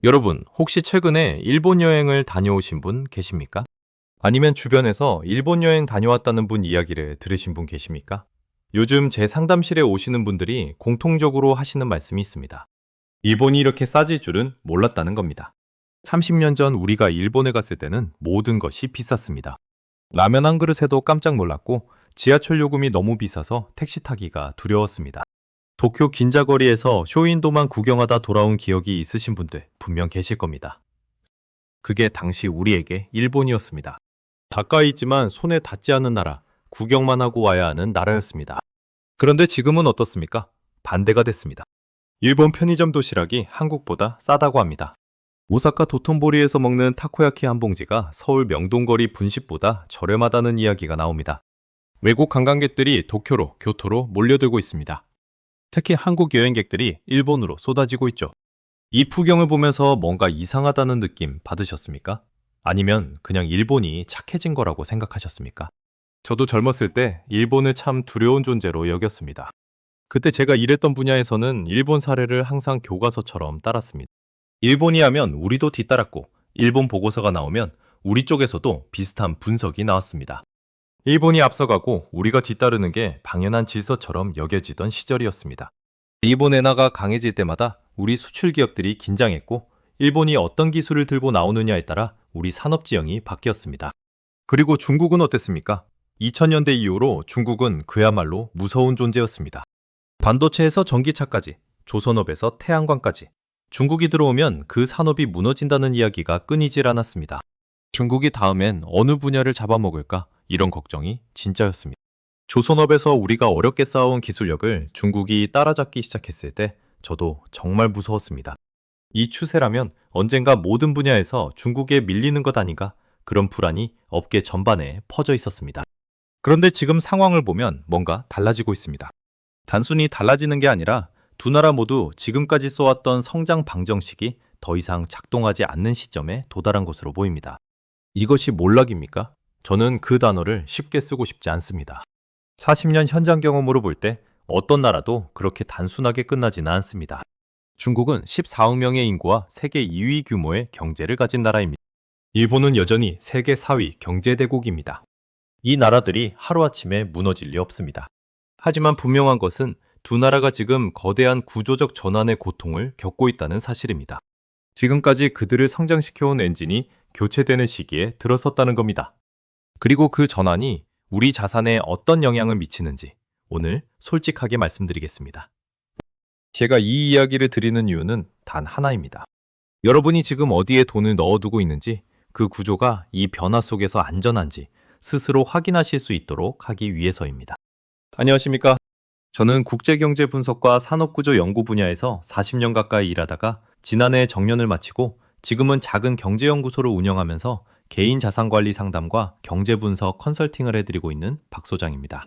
여러분, 혹시 최근에 일본 여행을 다녀오신 분 계십니까? 아니면 주변에서 일본 여행 다녀왔다는 분 이야기를 들으신 분 계십니까? 요즘 제 상담실에 오시는 분들이 공통적으로 하시는 말씀이 있습니다. 일본이 이렇게 싸질 줄은 몰랐다는 겁니다. 30년 전 우리가 일본에 갔을 때는 모든 것이 비쌌습니다. 라면 한 그릇에도 깜짝 놀랐고 지하철 요금이 너무 비싸서 택시 타기가 두려웠습니다. 도쿄 긴자거리에서 쇼윈도만 구경하다 돌아온 기억이 있으신 분들 분명 계실 겁니다. 그게 당시 우리에게 일본이었습니다. 가까이 있지만 손에 닿지 않는 나라, 구경만 하고 와야 하는 나라였습니다. 그런데 지금은 어떻습니까? 반대가 됐습니다. 일본 편의점 도시락이 한국보다 싸다고 합니다. 오사카 도톤보리에서 먹는 타코야키 한 봉지가 서울 명동거리 분식보다 저렴하다는 이야기가 나옵니다. 외국 관광객들이 도쿄로, 교토로 몰려들고 있습니다. 특히 한국 여행객들이 일본으로 쏟아지고 있죠. 이 풍경을 보면서 뭔가 이상하다는 느낌 받으셨습니까? 아니면 그냥 일본이 착해진 거라고 생각하셨습니까? 저도 젊었을 때 일본을 참 두려운 존재로 여겼습니다. 그때 제가 일했던 분야에서는 일본 사례를 항상 교과서처럼 따랐습니다. 일본이 하면 우리도 뒤따랐고, 일본 보고서가 나오면 우리 쪽에서도 비슷한 분석이 나왔습니다. 일본이 앞서가고 우리가 뒤따르는 게 당연한 질서처럼 여겨지던 시절이었습니다. 일본 엔화가 강해질 때마다 우리 수출 기업들이 긴장했고, 일본이 어떤 기술을 들고 나오느냐에 따라 우리 산업 지형이 바뀌었습니다. 그리고 중국은 어땠습니까? 2000년대 이후로 중국은 그야말로 무서운 존재였습니다. 반도체에서 전기차까지, 조선업에서 태양광까지, 중국이 들어오면 그 산업이 무너진다는 이야기가 끊이질 않았습니다. 중국이 다음엔 어느 분야를 잡아먹을까? 이런 걱정이 진짜였습니다. 조선업에서 우리가 어렵게 쌓아온 기술력을 중국이 따라잡기 시작했을 때 저도 정말 무서웠습니다. 이 추세라면 언젠가 모든 분야에서 중국에 밀리는 것 아닌가, 그런 불안이 업계 전반에 퍼져 있었습니다. 그런데 지금 상황을 보면 뭔가 달라지고 있습니다. 단순히 달라지는 게 아니라 두 나라 모두 지금까지 써왔던 성장 방정식이 더 이상 작동하지 않는 시점에 도달한 것으로 보입니다. 이것이 몰락입니까? 저는 그 단어를 쉽게 쓰고 싶지 않습니다. 40년 현장 경험으로 볼 때 어떤 나라도 그렇게 단순하게 끝나지는 않습니다. 중국은 14억 명의 인구와 세계 2위 규모의 경제를 가진 나라입니다. 일본은 여전히 세계 4위 경제대국입니다. 이 나라들이 하루아침에 무너질 리 없습니다. 하지만 분명한 것은 두 나라가 지금 거대한 구조적 전환의 고통을 겪고 있다는 사실입니다. 지금까지 그들을 성장시켜온 엔진이 교체되는 시기에 들어섰다는 겁니다. 그리고 그 전환이 우리 자산에 어떤 영향을 미치는지 오늘 솔직하게 말씀드리겠습니다. 제가 이 이야기를 드리는 이유는 단 하나입니다. 여러분이 지금 어디에 돈을 넣어두고 있는지, 그 구조가 이 변화 속에서 안전한지 스스로 확인하실 수 있도록 하기 위해서입니다. 안녕하십니까? 저는 국제경제 분석과 산업구조 연구 분야에서 40년 가까이 일하다가 지난해 정년을 마치고 지금은 작은 경제연구소를 운영하면서 개인 자산관리 상담과 경제분석 컨설팅을 해드리고 있는 박 소장입니다.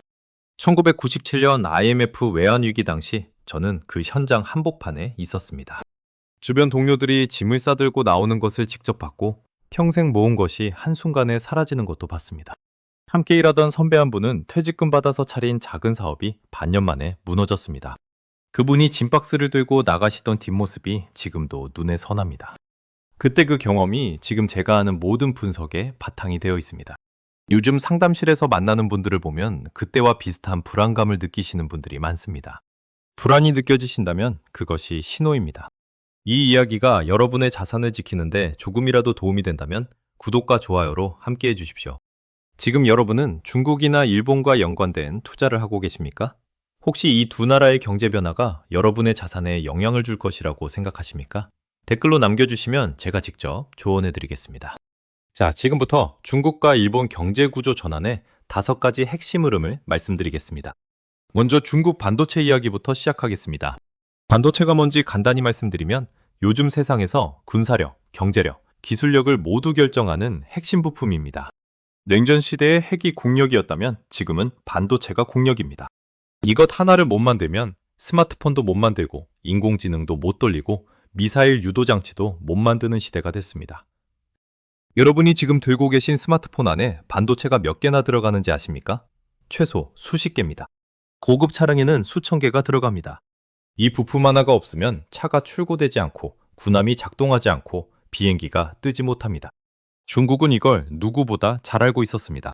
1997년 IMF 외환위기 당시 저는 그 현장 한복판에 있었습니다. 주변 동료들이 짐을 싸들고 나오는 것을 직접 봤고 평생 모은 것이 한순간에 사라지는 것도 봤습니다. 함께 일하던 선배 한 분은 퇴직금 받아서 차린 작은 사업이 반년 만에 무너졌습니다. 그분이 짐박스를 들고 나가시던 뒷모습이 지금도 눈에 선합니다. 그때 그 경험이 지금 제가 하는 모든 분석에 바탕이 되어 있습니다. 요즘 상담실에서 만나는 분들을 보면 그때와 비슷한 불안감을 느끼시는 분들이 많습니다. 불안이 느껴지신다면 그것이 신호입니다. 이 이야기가 여러분의 자산을 지키는데 조금이라도 도움이 된다면 구독과 좋아요로 함께 해주십시오. 지금 여러분은 중국이나 일본과 연관된 투자를 하고 계십니까? 혹시 이 두 나라의 경제 변화가 여러분의 자산에 영향을 줄 것이라고 생각하십니까? 댓글로 남겨주시면 제가 직접 조언해드리겠습니다. 자, 지금부터 중국과 일본 경제 구조 전환의 5가지 핵심 흐름을 말씀드리겠습니다. 먼저 중국 반도체 이야기부터 시작하겠습니다. 반도체가 뭔지 간단히 말씀드리면 요즘 세상에서 군사력, 경제력, 기술력을 모두 결정하는 핵심 부품입니다. 냉전 시대의 핵이 국력이었다면 지금은 반도체가 국력입니다. 이것 하나를 못 만들면 스마트폰도 못 만들고 인공지능도 못 돌리고 미사일 유도 장치도 못 만드는 시대가 됐습니다. 여러분이 지금 들고 계신 스마트폰 안에 반도체가 몇 개나 들어가는지 아십니까? 최소 수십 개입니다. 고급 차량에는 수천 개가 들어갑니다. 이 부품 하나가 없으면 차가 출고되지 않고 군함이 작동하지 않고 비행기가 뜨지 못합니다. 중국은 이걸 누구보다 잘 알고 있었습니다.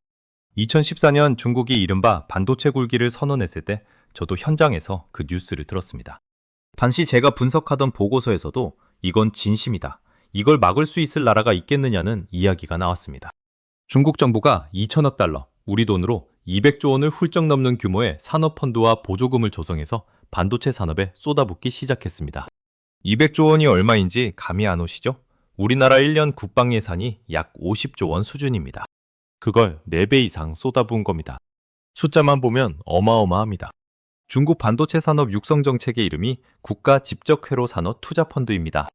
2014년 중국이 이른바 반도체 굴기를 선언했을 때 저도 현장에서 그 뉴스를 들었습니다. 당시 제가 분석하던 보고서에서도 이건 진심이다, 이걸 막을 수 있을 나라가 있겠느냐는 이야기가 나왔습니다. 중국 정부가 2천억 달러, 우리 돈으로 200조 원을 훌쩍 넘는 규모의 산업펀드와 보조금을 조성해서 반도체 산업에 쏟아붓기 시작했습니다. 200조 원이 얼마인지 감이 안 오시죠? 우리나라 1년 국방 예산이 약 50조 원 수준입니다. 그걸 4배 이상 쏟아부은 겁니다. 숫자만 보면 어마어마합니다. 중국 반도체 산업 육성 정책의 이름이 국가 직접회로 산업 투자펀드입니다.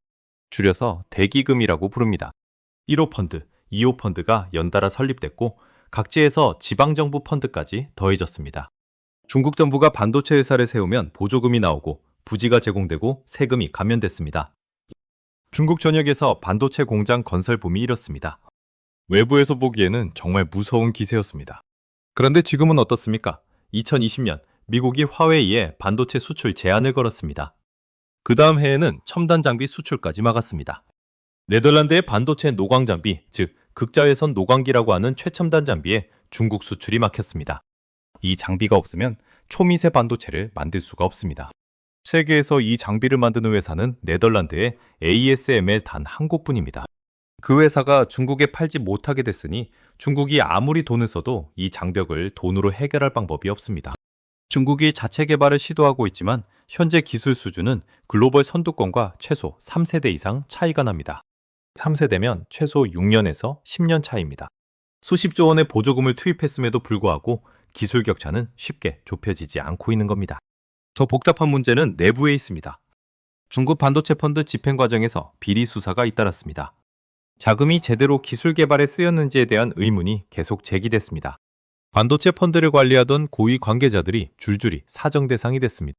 줄여서 대기금이라고 부릅니다. 1호 펀드, 2호 펀드가 연달아 설립됐고 각지에서 지방정부 펀드까지 더해졌습니다. 중국 정부가 반도체 회사를 세우면 보조금이 나오고 부지가 제공되고 세금이 감면됐습니다. 중국 전역에서 반도체 공장 건설 붐이 일었습니다. 외부에서 보기에는 정말 무서운 기세였습니다. 그런데 지금은 어떻습니까? 2020년 미국이 화웨이에 반도체 수출 제한을 걸었습니다. 그 다음 해에는 첨단 장비 수출까지 막았습니다. 네덜란드의 반도체 노광 장비, 즉 극자외선 노광기라고 하는 최첨단 장비에 중국 수출이 막혔습니다. 이 장비가 없으면 초미세 반도체를 만들 수가 없습니다. 세계에서 이 장비를 만드는 회사는 네덜란드의 ASML 단 한 곳뿐입니다. 그 회사가 중국에 팔지 못하게 됐으니 중국이 아무리 돈을 써도 이 장벽을 돈으로 해결할 방법이 없습니다. 중국이 자체 개발을 시도하고 있지만 현재 기술 수준은 글로벌 선두권과 최소 3세대 이상 차이가 납니다. 3세대면 최소 6년에서 10년 차이입니다. 수십조 원의 보조금을 투입했음에도 불구하고 기술 격차는 쉽게 좁혀지지 않고 있는 겁니다. 더 복잡한 문제는 내부에 있습니다. 중국 반도체 펀드 집행 과정에서 비리 수사가 잇따랐습니다. 자금이 제대로 기술 개발에 쓰였는지에 대한 의문이 계속 제기됐습니다. 반도체 펀드를 관리하던 고위 관계자들이 줄줄이 사정 대상이 됐습니다.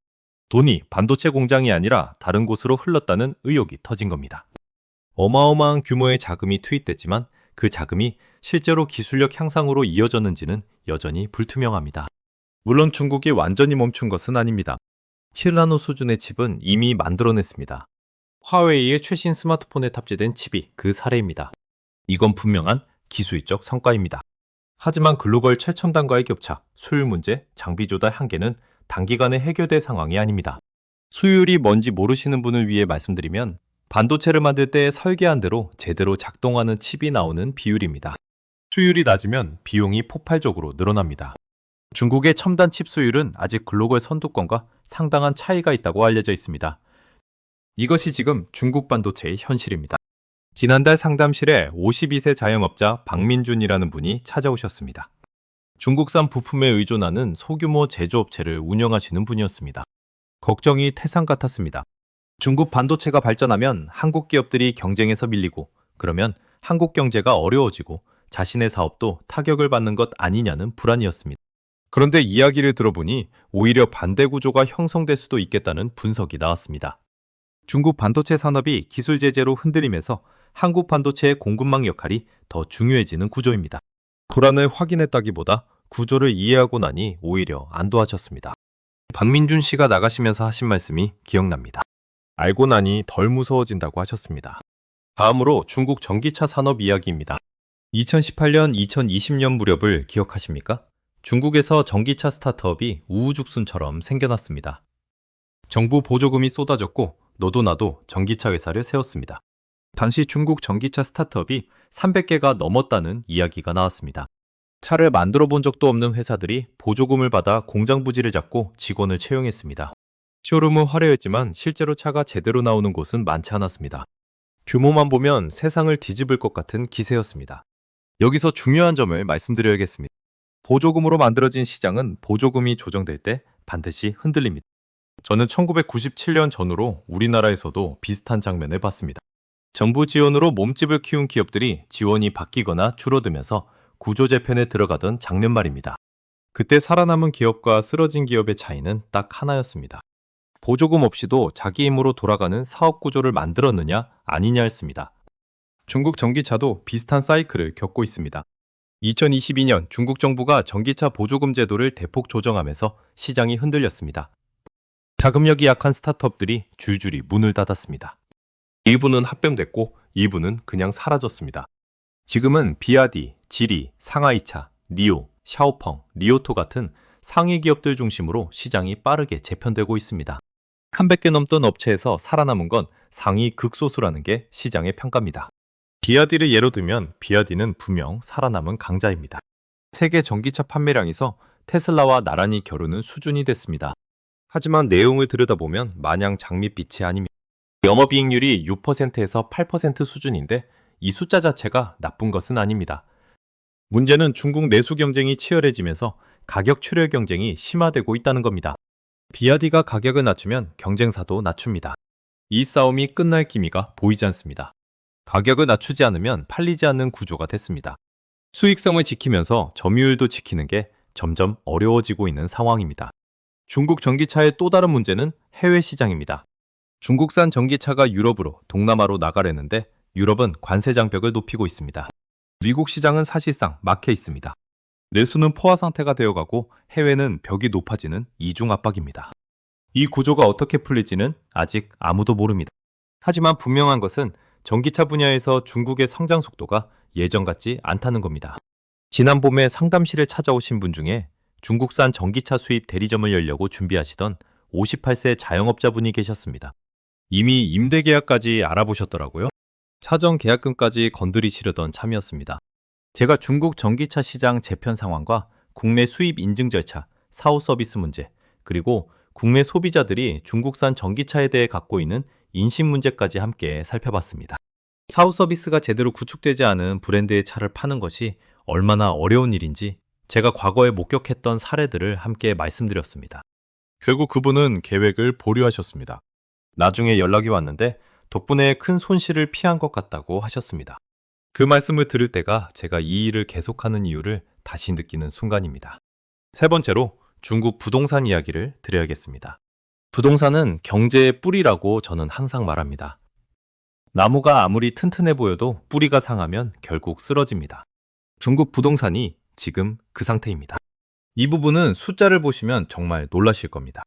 돈이 반도체 공장이 아니라 다른 곳으로 흘렀다는 의혹이 터진 겁니다. 어마어마한 규모의 자금이 투입됐지만 그 자금이 실제로 기술력 향상으로 이어졌는지는 여전히 불투명합니다. 물론 중국이 완전히 멈춘 것은 아닙니다. 7나노 수준의 칩은 이미 만들어냈습니다. 화웨이의 최신 스마트폰에 탑재된 칩이 그 사례입니다. 이건 분명한 기술적 성과입니다. 하지만 글로벌 최첨단과의 격차, 수율 문제, 장비 조달 한계는 단기간에 해결될 상황이 아닙니다. 수율이 뭔지 모르시는 분을 위해 말씀드리면 반도체를 만들 때 설계한 대로 제대로 작동하는 칩이 나오는 비율입니다. 수율이 낮으면 비용이 폭발적으로 늘어납니다. 중국의 첨단 칩 수율은 아직 글로벌 선두권과 상당한 차이가 있다고 알려져 있습니다. 이것이 지금 중국 반도체의 현실입니다. 지난달 상담실에 52세 자영업자 박민준이라는 분이 찾아오셨습니다. 중국산 부품에 의존하는 소규모 제조업체를 운영하시는 분이었습니다. 걱정이 태산 같았습니다. 중국 반도체가 발전하면 한국 기업들이 경쟁에서 밀리고 그러면 한국 경제가 어려워지고 자신의 사업도 타격을 받는 것 아니냐는 불안이었습니다. 그런데 이야기를 들어보니 오히려 반대 구조가 형성될 수도 있겠다는 분석이 나왔습니다. 중국 반도체 산업이 기술 제재로 흔들리면서 한국 반도체의 공급망 역할이 더 중요해지는 구조입니다. 불안을 확인했다기보다 구조를 이해하고 나니 오히려 안도하셨습니다. 박민준 씨가 나가시면서 하신 말씀이 기억납니다. 알고 나니 덜 무서워진다고 하셨습니다. 다음으로 중국 전기차 산업 이야기입니다. 2018년, 2020년 무렵을 기억하십니까? 중국에서 전기차 스타트업이 우후죽순처럼 생겨났습니다. 정부 보조금이 쏟아졌고 너도 나도 전기차 회사를 세웠습니다. 당시 중국 전기차 스타트업이 300개가 넘었다는 이야기가 나왔습니다. 차를 만들어 본 적도 없는 회사들이 보조금을 받아 공장 부지를 잡고 직원을 채용했습니다. 쇼룸은 화려했지만 실제로 차가 제대로 나오는 곳은 많지 않았습니다. 규모만 보면 세상을 뒤집을 것 같은 기세였습니다. 여기서 중요한 점을 말씀드려야겠습니다. 보조금으로 만들어진 시장은 보조금이 조정될 때 반드시 흔들립니다. 저는 1997년 전후로 우리나라에서도 비슷한 장면을 봤습니다. 정부 지원으로 몸집을 키운 기업들이 지원이 바뀌거나 줄어들면서 구조 재편에 들어가던 작년 말입니다. 그때 살아남은 기업과 쓰러진 기업의 차이는 딱 하나였습니다. 보조금 없이도 자기 힘으로 돌아가는 사업 구조를 만들었느냐 아니냐였습니다. 중국 전기차도 비슷한 사이클을 겪고 있습니다. 2022년 중국 정부가 전기차 보조금 제도를 대폭 조정하면서 시장이 흔들렸습니다. 자금력이 약한 스타트업들이 줄줄이 문을 닫았습니다. 일부는 합병됐고 일부는 그냥 사라졌습니다. 지금은 비아디, 지리, 상하이차, 니오, 샤오펑, 리오토 같은 상위 기업들 중심으로 시장이 빠르게 재편되고 있습니다. 300개 넘던 업체에서 살아남은 건 상위 극소수라는 게 시장의 평가입니다. 비아디를 예로 들면 비아디는 분명 살아남은 강자입니다. 세계 전기차 판매량에서 테슬라와 나란히 겨루는 수준이 됐습니다. 하지만 내용을 들여다보면 마냥 장밋빛이 아닙니다. 영업이익률이 6%에서 8% 수준인데 이 숫자 자체가 나쁜 것은 아닙니다. 문제는 중국 내수 경쟁이 치열해지면서 가격 출혈 경쟁이 심화되고 있다는 겁니다. 비아디가 가격을 낮추면 경쟁사도 낮춥니다. 이 싸움이 끝날 기미가 보이지 않습니다. 가격을 낮추지 않으면 팔리지 않는 구조가 됐습니다. 수익성을 지키면서 점유율도 지키는 게 점점 어려워지고 있는 상황입니다. 중국 전기차의 또 다른 문제는 해외 시장입니다. 중국산 전기차가 유럽으로, 동남아로 나가려는데 유럽은 관세 장벽을 높이고 있습니다. 미국 시장은 사실상 막혀 있습니다. 내수는 포화 상태가 되어가고 해외는 벽이 높아지는 이중 압박입니다. 이 구조가 어떻게 풀릴지는 아직 아무도 모릅니다. 하지만 분명한 것은 전기차 분야에서 중국의 성장 속도가 예전 같지 않다는 겁니다. 지난 봄에 상담실에 찾아오신 분 중에 중국산 전기차 수입 대리점을 열려고 준비하시던 58세 자영업자분이 계셨습니다. 이미 임대 계약까지 알아보셨더라고요. 사전 계약금까지 건드리시려던 참이었습니다. 제가 중국 전기차 시장 재편 상황과 국내 수입 인증 절차, 사후 서비스 문제, 그리고 국내 소비자들이 중국산 전기차에 대해 갖고 있는 인식 문제까지 함께 살펴봤습니다. 사후 서비스가 제대로 구축되지 않은 브랜드의 차를 파는 것이 얼마나 어려운 일인지 제가 과거에 목격했던 사례들을 함께 말씀드렸습니다. 결국 그분은 계획을 보류하셨습니다. 나중에 연락이 왔는데 덕분에 큰 손실을 피한 것 같다고 하셨습니다. 그 말씀을 들을 때가 제가 이 일을 계속하는 이유를 다시 느끼는 순간입니다. 세 번째로 중국 부동산 이야기를 드려야겠습니다. 부동산은 경제의 뿌리라고 저는 항상 말합니다. 나무가 아무리 튼튼해 보여도 뿌리가 상하면 결국 쓰러집니다. 중국 부동산이 지금 그 상태입니다. 이 부분은 숫자를 보시면 정말 놀라실 겁니다.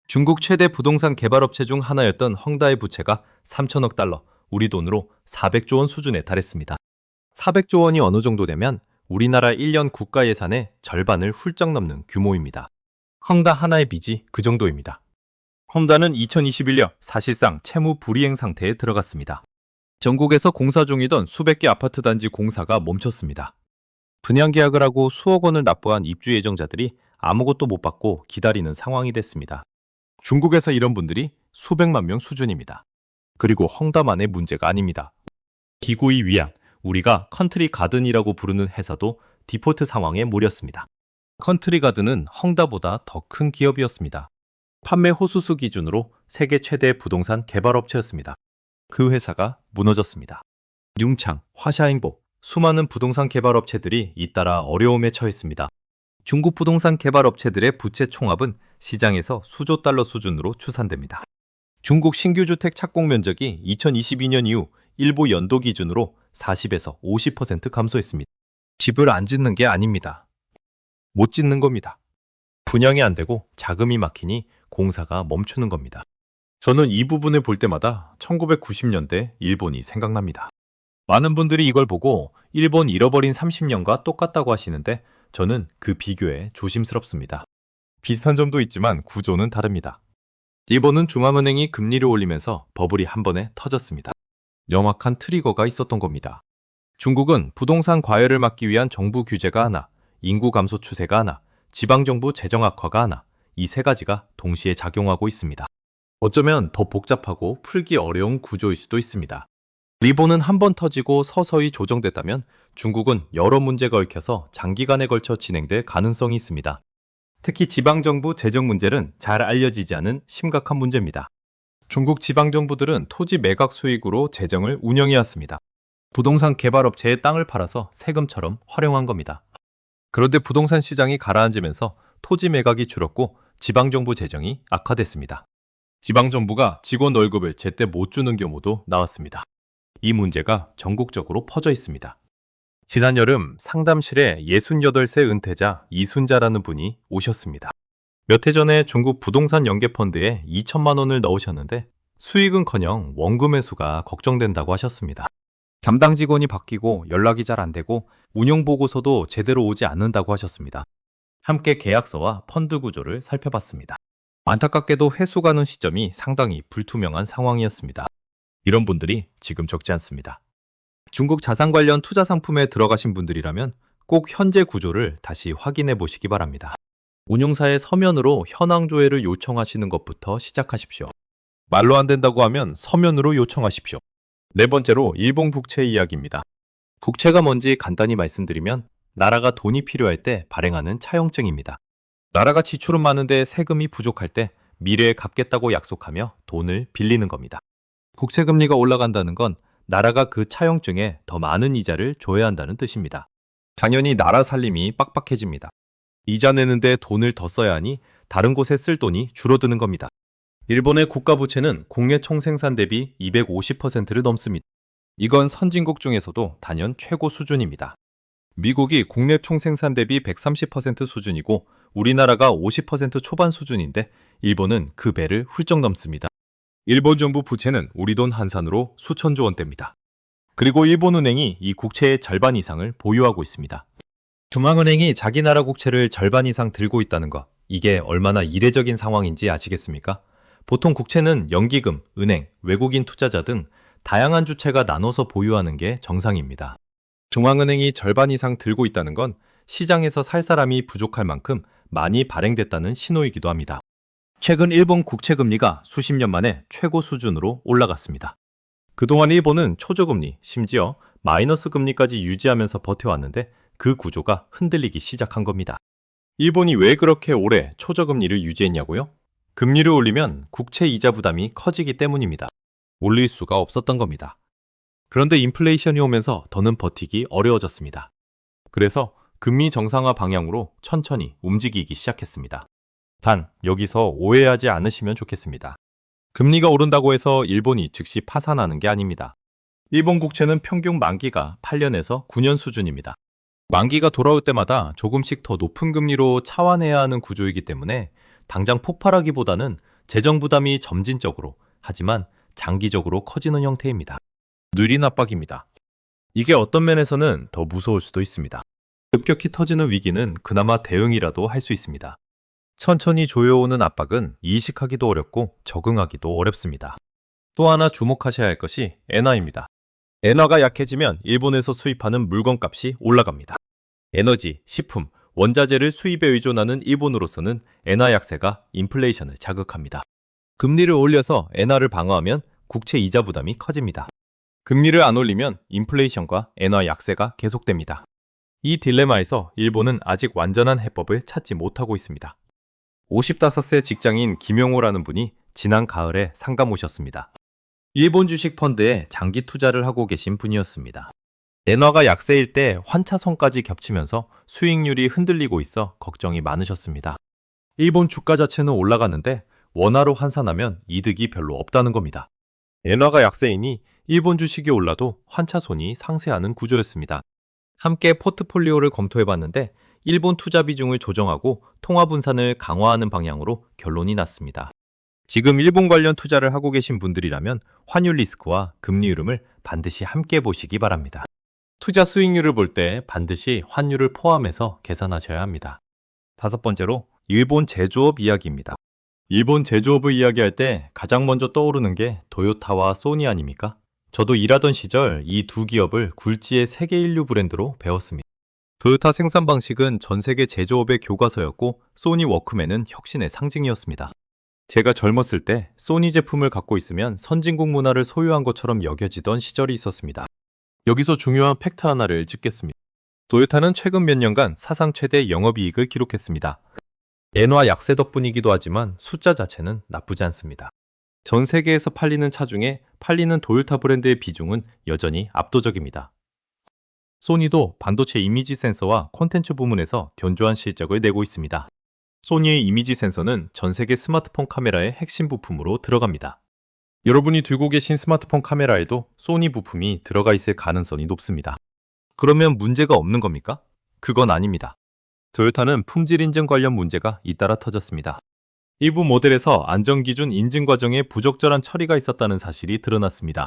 중국 최대 부동산 개발업체 중 하나였던 헝다의 부채가 3천억 달러, 우리 돈으로 400조 원 수준에 달했습니다. 400조 원이 어느 정도 되면 우리나라 1년 국가 예산의 절반을 훌쩍 넘는 규모입니다. 헝다 하나의 빚이 그 정도입니다. 헝다는 2021년 사실상 채무 불이행 상태에 들어갔습니다. 전국에서 공사 중이던 수백 개 아파트 단지 공사가 멈췄습니다. 분양 계약을 하고 수억 원을 납부한 입주 예정자들이 아무것도 못 받고 기다리는 상황이 됐습니다. 중국에서 이런 분들이 수백만 명 수준입니다. 그리고 헝다만의 문제가 아닙니다. 기구의 위안, 우리가 컨트리 가든이라고 부르는 회사도 디폴트 상황에 몰렸습니다. 컨트리 가든은 헝다보다 더 큰 기업이었습니다. 판매 호수수 기준으로 세계 최대 부동산 개발업체였습니다. 그 회사가 무너졌습니다. 융창, 화샤행복, 수많은 부동산 개발업체들이 잇따라 어려움에 처했습니다. 중국 부동산 개발업체들의 부채 총합은 시장에서 수조 달러 수준으로 추산됩니다. 중국 신규 주택 착공 면적이 2022년 이후 일부 연도 기준으로 40에서 50% 감소했습니다. 집을 안 짓는 게 아닙니다. 못 짓는 겁니다. 분양이 안 되고 자금이 막히니 공사가 멈추는 겁니다. 저는 이 부분을 볼 때마다 1990년대 일본이 생각납니다. 많은 분들이 이걸 보고 일본 잃어버린 30년과 똑같다고 하시는데 저는 그 비교에 조심스럽습니다. 비슷한 점도 있지만 구조는 다릅니다. 일본은 중앙은행이 금리를 올리면서 버블이 한 번에 터졌습니다. 명확한 트리거가 있었던 겁니다. 중국은 부동산 과열을 막기 위한 정부 규제가 하나, 인구 감소 추세가 하나, 지방정부 재정 악화가 하나, 이 세 가지가 동시에 작용하고 있습니다. 어쩌면 더 복잡하고 풀기 어려운 구조일 수도 있습니다. 일본은 한 번 터지고 서서히 조정됐다면 중국은 여러 문제가 얽혀서 장기간에 걸쳐 진행될 가능성이 있습니다. 특히 지방정부 재정 문제는 잘 알려지지 않은 심각한 문제입니다. 중국 지방정부들은 토지 매각 수익으로 재정을 운영해왔습니다. 부동산 개발업체에 땅을 팔아서 세금처럼 활용한 겁니다. 그런데 부동산 시장이 가라앉으면서 토지 매각이 줄었고 지방정부 재정이 악화됐습니다. 지방정부가 직원 월급을 제때 못 주는 경우도 나왔습니다. 이 문제가 전국적으로 퍼져 있습니다. 지난 여름 상담실에 68세 은퇴자 이순자라는 분이 오셨습니다. 몇 해 전에 중국 부동산 연계펀드에 2천만 원을 넣으셨는데 수익은커녕 원금 회수가 걱정된다고 하셨습니다. 담당 직원이 바뀌고 연락이 잘 안 되고 운용 보고서도 제대로 오지 않는다고 하셨습니다. 함께 계약서와 펀드 구조를 살펴봤습니다. 안타깝게도 회수 가능 시점이 상당히 불투명한 상황이었습니다. 이런 분들이 지금 적지 않습니다. 중국 자산 관련 투자 상품에 들어가신 분들이라면 꼭 현재 구조를 다시 확인해 보시기 바랍니다. 운용사의 서면으로 현황 조회를 요청하시는 것부터 시작하십시오. 말로 안 된다고 하면 서면으로 요청하십시오. 네 번째로 일본 국채 이야기입니다. 국채가 뭔지 간단히 말씀드리면 나라가 돈이 필요할 때 발행하는 차용증입니다. 나라가 지출은 많은데 세금이 부족할 때 미래에 갚겠다고 약속하며 돈을 빌리는 겁니다. 국채 금리가 올라간다는 건 나라가 그 차용증에 더 많은 이자를 줘야 한다는 뜻입니다. 당연히 나라 살림이 빡빡해집니다. 이자 내는데 돈을 더 써야 하니 다른 곳에 쓸 돈이 줄어드는 겁니다. 일본의 국가 부채는 국내 총생산 대비 250%를 넘습니다. 이건 선진국 중에서도 단연 최고 수준입니다. 미국이 국내 총생산 대비 130% 수준이고 우리나라가 50% 초반 수준인데 일본은 그 배를 훌쩍 넘습니다. 일본 정부 부채는 우리 돈 환산으로 수천조 원대입니다. 그리고 일본은행이 이 국채의 절반 이상을 보유하고 있습니다. 중앙은행이 자기 나라 국채를 절반 이상 들고 있다는 것, 이게 얼마나 이례적인 상황인지 아시겠습니까? 보통 국채는 연기금, 은행, 외국인 투자자 등 다양한 주체가 나눠서 보유하는 게 정상입니다. 중앙은행이 절반 이상 들고 있다는 건 시장에서 살 사람이 부족할 만큼 많이 발행됐다는 신호이기도 합니다. 최근 일본 국채 금리가 수십 년 만에 최고 수준으로 올라갔습니다. 그동안 일본은 초저금리, 심지어 마이너스 금리까지 유지하면서 버텨왔는데 그 구조가 흔들리기 시작한 겁니다. 일본이 왜 그렇게 오래 초저금리를 유지했냐고요? 금리를 올리면 국채 이자 부담이 커지기 때문입니다. 올릴 수가 없었던 겁니다. 그런데 인플레이션이 오면서 더는 버티기 어려워졌습니다. 그래서 금리 정상화 방향으로 천천히 움직이기 시작했습니다. 단, 여기서 오해하지 않으시면 좋겠습니다. 금리가 오른다고 해서 일본이 즉시 파산하는 게 아닙니다. 일본 국채는 평균 만기가 8년에서 9년 수준입니다. 만기가 돌아올 때마다 조금씩 더 높은 금리로 차환해야 하는 구조이기 때문에 당장 폭발하기보다는 재정 부담이 점진적으로, 하지만 장기적으로 커지는 형태입니다. 느린 압박입니다. 이게 어떤 면에서는 더 무서울 수도 있습니다. 급격히 터지는 위기는 그나마 대응이라도 할 수 있습니다. 천천히 조여오는 압박은 이식하기도 어렵고 적응하기도 어렵습니다. 또 하나 주목하셔야 할 것이 엔화입니다. 엔화가 약해지면 일본에서 수입하는 물건값이 올라갑니다. 에너지, 식품, 원자재를 수입에 의존하는 일본으로서는 엔화 약세가 인플레이션을 자극합니다. 금리를 올려서 엔화를 방어하면 국채 이자 부담이 커집니다. 금리를 안 올리면 인플레이션과 엔화 약세가 계속됩니다. 이 딜레마에서 일본은 아직 완전한 해법을 찾지 못하고 있습니다. 55세 직장인 김용호라는 분이 지난 가을에 상담 오셨습니다. 일본 주식 펀드에 장기 투자를 하고 계신 분이었습니다. 엔화가 약세일 때 환차손까지 겹치면서 수익률이 흔들리고 있어 걱정이 많으셨습니다. 일본 주가 자체는 올라가는데 원화로 환산하면 이득이 별로 없다는 겁니다. 엔화가 약세이니 일본 주식이 올라도 환차손이 상쇄하는 구조였습니다. 함께 포트폴리오를 검토해봤는데 일본 투자 비중을 조정하고 통화 분산을 강화하는 방향으로 결론이 났습니다. 지금 일본 관련 투자를 하고 계신 분들이라면 환율 리스크와 금리 흐름을 반드시 함께 보시기 바랍니다. 투자 수익률을 볼 때 반드시 환율을 포함해서 계산하셔야 합니다. 다섯 번째로 일본 제조업 이야기입니다. 일본 제조업을 이야기할 때 가장 먼저 떠오르는 게 도요타와 소니 아닙니까? 저도 일하던 시절 이 두 기업을 굴지의 세계 인류 브랜드로 배웠습니다. 도요타 생산 방식은 전 세계 제조업의 교과서였고 소니 워크맨은 혁신의 상징이었습니다. 제가 젊었을 때 소니 제품을 갖고 있으면 선진국 문화를 소유한 것처럼 여겨지던 시절이 있었습니다. 여기서 중요한 팩트 하나를 짚겠습니다. 도요타는 최근 몇 년간 사상 최대 영업이익을 기록했습니다. 엔화 약세 덕분이기도 하지만 숫자 자체는 나쁘지 않습니다. 전 세계에서 팔리는 차 중에 팔리는 도요타 브랜드의 비중은 여전히 압도적입니다. 소니도 반도체 이미지 센서와 콘텐츠 부문에서 견조한 실적을 내고 있습니다. 소니의 이미지 센서는 전 세계 스마트폰 카메라의 핵심 부품으로 들어갑니다. 여러분이 들고 계신 스마트폰 카메라에도 소니 부품이 들어가 있을 가능성이 높습니다. 그러면 문제가 없는 겁니까? 그건 아닙니다. 도요타는 품질 인증 관련 문제가 잇따라 터졌습니다. 일부 모델에서 안전기준 인증 과정에 부적절한 처리가 있었다는 사실이 드러났습니다.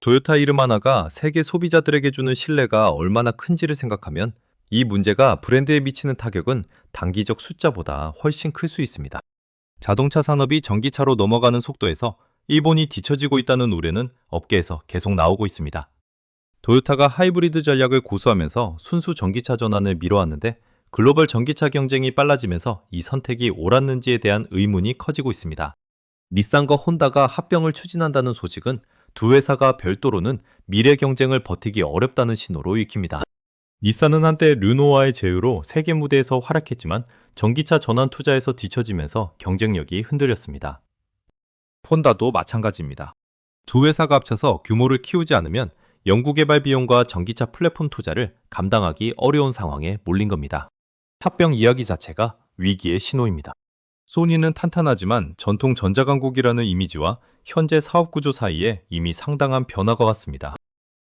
토요타 이름 하나가 세계 소비자들에게 주는 신뢰가 얼마나 큰지를 생각하면 이 문제가 브랜드에 미치는 타격은 단기적 숫자보다 훨씬 클 수 있습니다. 자동차 산업이 전기차로 넘어가는 속도에서 일본이 뒤처지고 있다는 우려는 업계에서 계속 나오고 있습니다. 토요타가 하이브리드 전략을 고수하면서 순수 전기차 전환을 미뤄왔는데 글로벌 전기차 경쟁이 빨라지면서 이 선택이 옳았는지에 대한 의문이 커지고 있습니다. 닛산과 혼다가 합병을 추진한다는 소식은 두 회사가 별도로는 미래 경쟁을 버티기 어렵다는 신호로 읽힙니다. 닛산은 한때 르노와의 제휴로 세계 무대에서 활약했지만 전기차 전환 투자에서 뒤처지면서 경쟁력이 흔들렸습니다. 혼다도 마찬가지입니다. 두 회사가 합쳐서 규모를 키우지 않으면 연구개발 비용과 전기차 플랫폼 투자를 감당하기 어려운 상황에 몰린 겁니다. 합병 이야기 자체가 위기의 신호입니다. 소니는 탄탄하지만 전통 전자강국이라는 이미지와 현재 사업 구조 사이에 이미 상당한 변화가 왔습니다.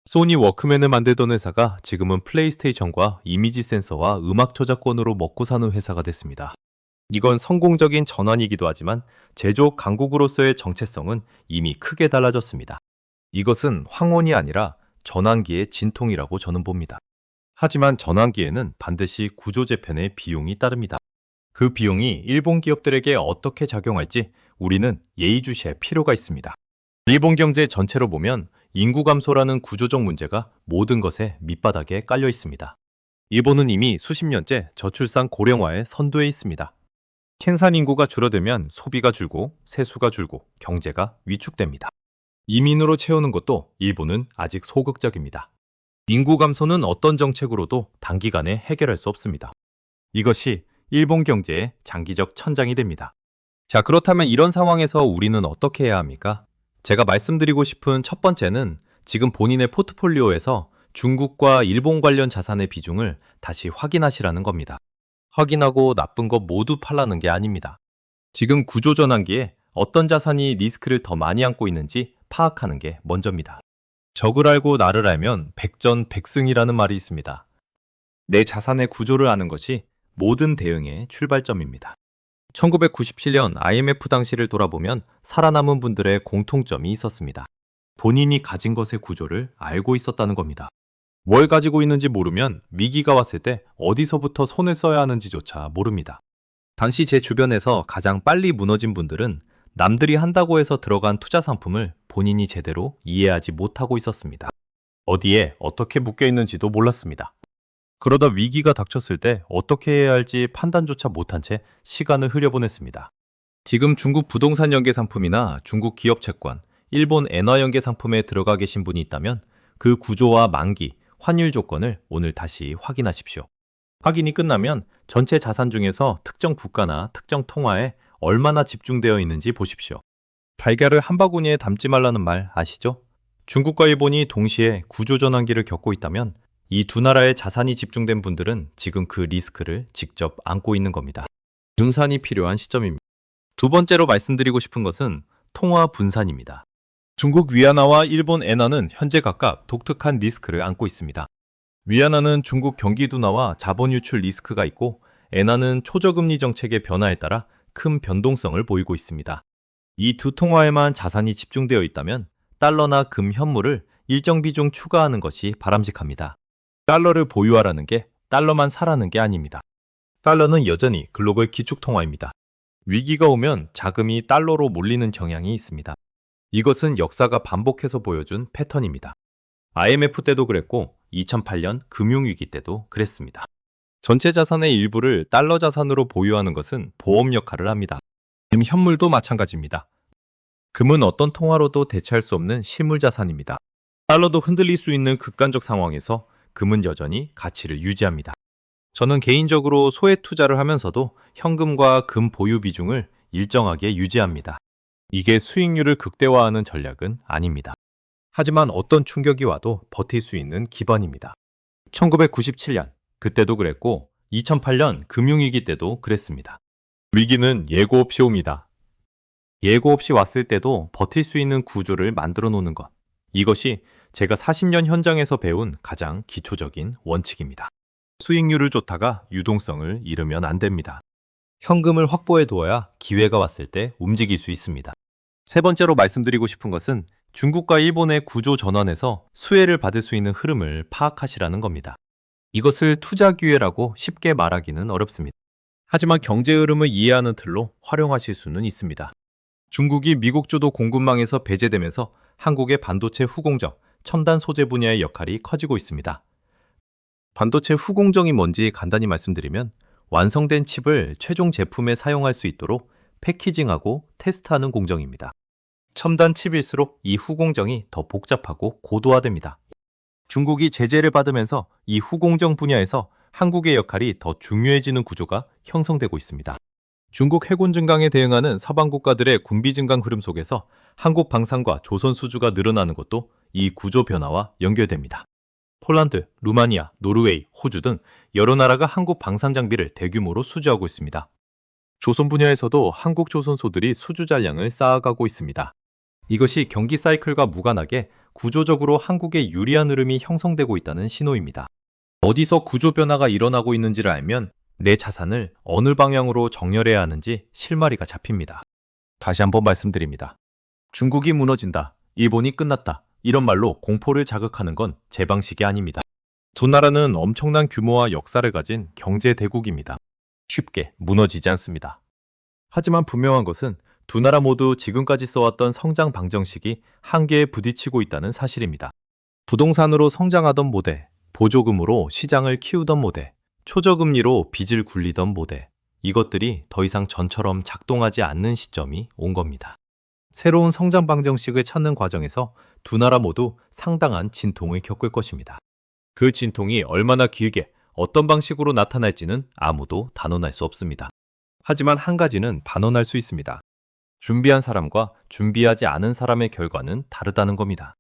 소니 워크맨을 만들던 회사가 지금은 플레이스테이션과 이미지 센서와 음악 저작권으로 먹고 사는 회사가 됐습니다. 이건 성공적인 전환이기도 하지만 제조업 강국으로서의 정체성은 이미 크게 달라졌습니다. 이것은 황혼이 아니라 전환기의 진통이라고 저는 봅니다. 하지만 전환기에는 반드시 구조 재편의 비용이 따릅니다. 그 비용이 일본 기업들에게 어떻게 작용할지 우리는 예의주시할 필요가 있습니다. 일본 경제 전체로 보면 인구 감소라는 구조적 문제가 모든 것에 밑바닥에 깔려 있습니다. 일본은 이미 수십 년째 저출산 고령화의 선두에 있습니다. 생산 인구가 줄어들면 소비가 줄고 세수가 줄고 경제가 위축됩니다. 이민으로 채우는 것도 일본은 아직 소극적입니다. 인구 감소는 어떤 정책으로도 단기간에 해결할 수 없습니다. 이것이 일본 경제의 장기적 천장이 됩니다. 자, 그렇다면 이런 상황에서 우리는 어떻게 해야 합니까? 제가 말씀드리고 싶은 첫 번째는 지금 본인의 포트폴리오에서 중국과 일본 관련 자산의 비중을 다시 확인하시라는 겁니다. 확인하고 나쁜 것 모두 팔라는 게 아닙니다. 지금 구조 전환기에 어떤 자산이 리스크를 더 많이 안고 있는지 파악하는 게 먼저입니다. 적을 알고 나를 알면 백전백승이라는 말이 있습니다. 내 자산의 구조를 아는 것이 모든 대응의 출발점입니다. 1997년 IMF 당시를 돌아보면 살아남은 분들의 공통점이 있었습니다. 본인이 가진 것의 구조를 알고 있었다는 겁니다. 뭘 가지고 있는지 모르면 위기가 왔을 때 어디서부터 손을 써야 하는지조차 모릅니다. 당시 제 주변에서 가장 빨리 무너진 분들은 남들이 한다고 해서 들어간 투자 상품을 본인이 제대로 이해하지 못하고 있었습니다. 어디에 어떻게 묶여 있는지도 몰랐습니다. 그러다 위기가 닥쳤을 때 어떻게 해야 할지 판단조차 못한 채 시간을 흐려보냈습니다. 지금 중국 부동산 연계 상품이나 중국 기업 채권, 일본 엔화 연계 상품에 들어가 계신 분이 있다면 그 구조와 만기, 환율 조건을 오늘 다시 확인하십시오. 확인이 끝나면 전체 자산 중에서 특정 국가나 특정 통화에 얼마나 집중되어 있는지 보십시오. 달걀을 한 바구니에 담지 말라는 말 아시죠? 중국과 일본이 동시에 구조전환기를 겪고 있다면 이 두 나라의 자산이 집중된 분들은 지금 그 리스크를 직접 안고 있는 겁니다. 분산이 필요한 시점입니다. 두 번째로 말씀드리고 싶은 것은 통화 분산입니다. 중국 위안화와 일본 엔화는 현재 각각 독특한 리스크를 안고 있습니다. 위안화는 중국 경기 둔화와 자본 유출 리스크가 있고 엔화는 초저금리 정책의 변화에 따라 큰 변동성을 보이고 있습니다. 이 두 통화에만 자산이 집중되어 있다면 달러나 금 현물을 일정 비중 추가하는 것이 바람직합니다. 달러를 보유하라는 게 달러만 사라는 게 아닙니다. 달러는 여전히 글로벌 기축통화입니다. 위기가 오면 자금이 달러로 몰리는 경향이 있습니다. 이것은 역사가 반복해서 보여준 패턴입니다. IMF 때도 그랬고 2008년 금융위기 때도 그랬습니다. 전체 자산의 일부를 달러 자산으로 보유하는 것은 보험 역할을 합니다. 금 현물도 마찬가지입니다. 금은 어떤 통화로도 대체할 수 없는 실물 자산입니다. 달러도 흔들릴 수 있는 극단적 상황에서 금은 여전히 가치를 유지합니다. 저는 개인적으로 소액 투자를 하면서도 현금과 금 보유 비중을 일정하게 유지합니다. 이게 수익률을 극대화하는 전략은 아닙니다. 하지만 어떤 충격이 와도 버틸 수 있는 기반입니다. 1997년, 그때도 그랬고 2008년 금융위기 때도 그랬습니다. 위기는 예고 없이 옵니다. 예고 없이 왔을 때도 버틸 수 있는 구조를 만들어 놓는 것. 이것이 제가 40년 현장에서 배운 가장 기초적인 원칙입니다. 수익률을 쫓다가 유동성을 잃으면 안 됩니다. 현금을 확보해 두어야 기회가 왔을 때 움직일 수 있습니다. 세 번째로 말씀드리고 싶은 것은 중국과 일본의 구조 전환에서 수혜를 받을 수 있는 흐름을 파악하시라는 겁니다. 이것을 투자 기회라고 쉽게 말하기는 어렵습니다. 하지만 경제 흐름을 이해하는 틀로 활용하실 수는 있습니다. 중국이 미국 주도 공급망에서 배제되면서 한국의 반도체 후공정, 첨단 소재 분야의 역할이 커지고 있습니다. 반도체 후공정이 뭔지 간단히 말씀드리면 완성된 칩을 최종 제품에 사용할 수 있도록 패키징하고 테스트하는 공정입니다. 첨단 칩일수록 이 후공정이 더 복잡하고 고도화됩니다. 중국이 제재를 받으면서 이 후공정 분야에서 한국의 역할이 더 중요해지는 구조가 형성되고 있습니다. 중국 해군 증강에 대응하는 서방 국가들의 군비 증강 흐름 속에서 한국 방산과 조선 수주가 늘어나는 것도 이 구조 변화와 연결됩니다. 폴란드, 루마니아, 노르웨이, 호주 등 여러 나라가 한국 방산 장비를 대규모로 수주하고 있습니다. 조선 분야에서도 한국 조선소들이 수주 잔량을 쌓아가고 있습니다. 이것이 경기 사이클과 무관하게 구조적으로 한국에 유리한 흐름이 형성되고 있다는 신호입니다. 어디서 구조 변화가 일어나고 있는지를 알면 내 자산을 어느 방향으로 정렬해야 하는지 실마리가 잡힙니다. 다시 한번 말씀드립니다. 중국이 무너진다, 일본이 끝났다, 이런 말로 공포를 자극하는 건 제 방식이 아닙니다. 두 나라는 엄청난 규모와 역사를 가진 경제 대국입니다. 쉽게 무너지지 않습니다. 하지만 분명한 것은 두 나라 모두 지금까지 써왔던 성장 방정식이 한계에 부딪히고 있다는 사실입니다. 부동산으로 성장하던 모델, 보조금으로 시장을 키우던 모델, 초저금리로 빚을 굴리던 모델, 이것들이 더 이상 전처럼 작동하지 않는 시점이 온 겁니다. 새로운 성장 방정식을 찾는 과정에서 두 나라 모두 상당한 진통을 겪을 것입니다. 그 진통이 얼마나 길게 어떤 방식으로 나타날지는 아무도 단언할 수 없습니다. 하지만 한 가지는 반언할 수 있습니다. 준비한 사람과 준비하지 않은 사람의 결과는 다르다는 겁니다.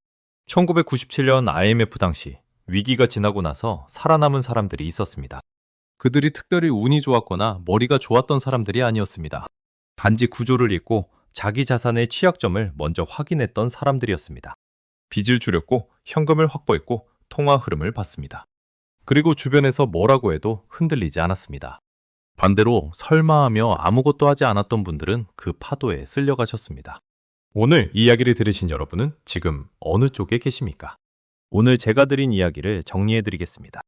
1997년 IMF 당시 위기가 지나고 나서 살아남은 사람들이 있었습니다. 그들이 특별히 운이 좋았거나 머리가 좋았던 사람들이 아니었습니다. 단지 구조를 읽고 자기 자산의 취약점을 먼저 확인했던 사람들이었습니다. 빚을 줄였고 현금을 확보했고 통화 흐름을 봤습니다. 그리고 주변에서 뭐라고 해도 흔들리지 않았습니다. 반대로 설마하며 아무것도 하지 않았던 분들은 그 파도에 쓸려가셨습니다. 오늘 이야기를 들으신 여러분은 지금 어느 쪽에 계십니까? 오늘 제가 드린 이야기를 정리해드리겠습니다.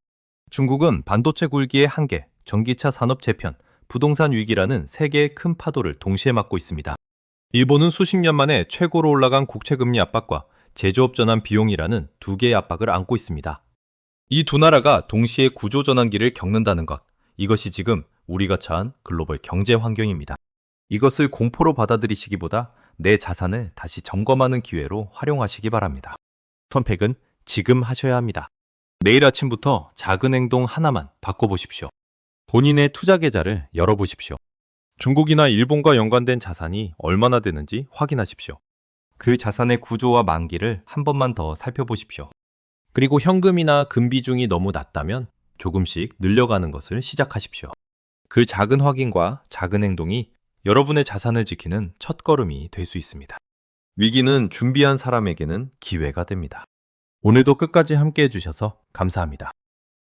중국은 반도체 굴기의 한계, 전기차 산업 재편, 부동산 위기라는 세 개의 큰 파도를 동시에 맞고 있습니다. 일본은 수십 년 만에 최고로 올라간 국채금리 압박과 제조업 전환 비용이라는 두 개의 압박을 안고 있습니다. 이 두 나라가 동시에 구조 전환기를 겪는다는 것, 이것이 지금 우리가 처한 글로벌 경제 환경입니다. 이것을 공포로 받아들이시기보다 내 자산을 다시 점검하는 기회로 활용하시기 바랍니다. 선택은 지금 하셔야 합니다. 내일 아침부터 작은 행동 하나만 바꿔보십시오. 본인의 투자 계좌를 열어보십시오. 중국이나 일본과 연관된 자산이 얼마나 되는지 확인하십시오. 그 자산의 구조와 만기를 한 번만 더 살펴보십시오. 그리고 현금이나 금 비중이 너무 낮다면 조금씩 늘려가는 것을 시작하십시오. 그 작은 확인과 작은 행동이 여러분의 자산을 지키는 첫걸음이 될 수 있습니다. 위기는 준비한 사람에게는 기회가 됩니다. 오늘도 끝까지 함께 해주셔서 감사합니다.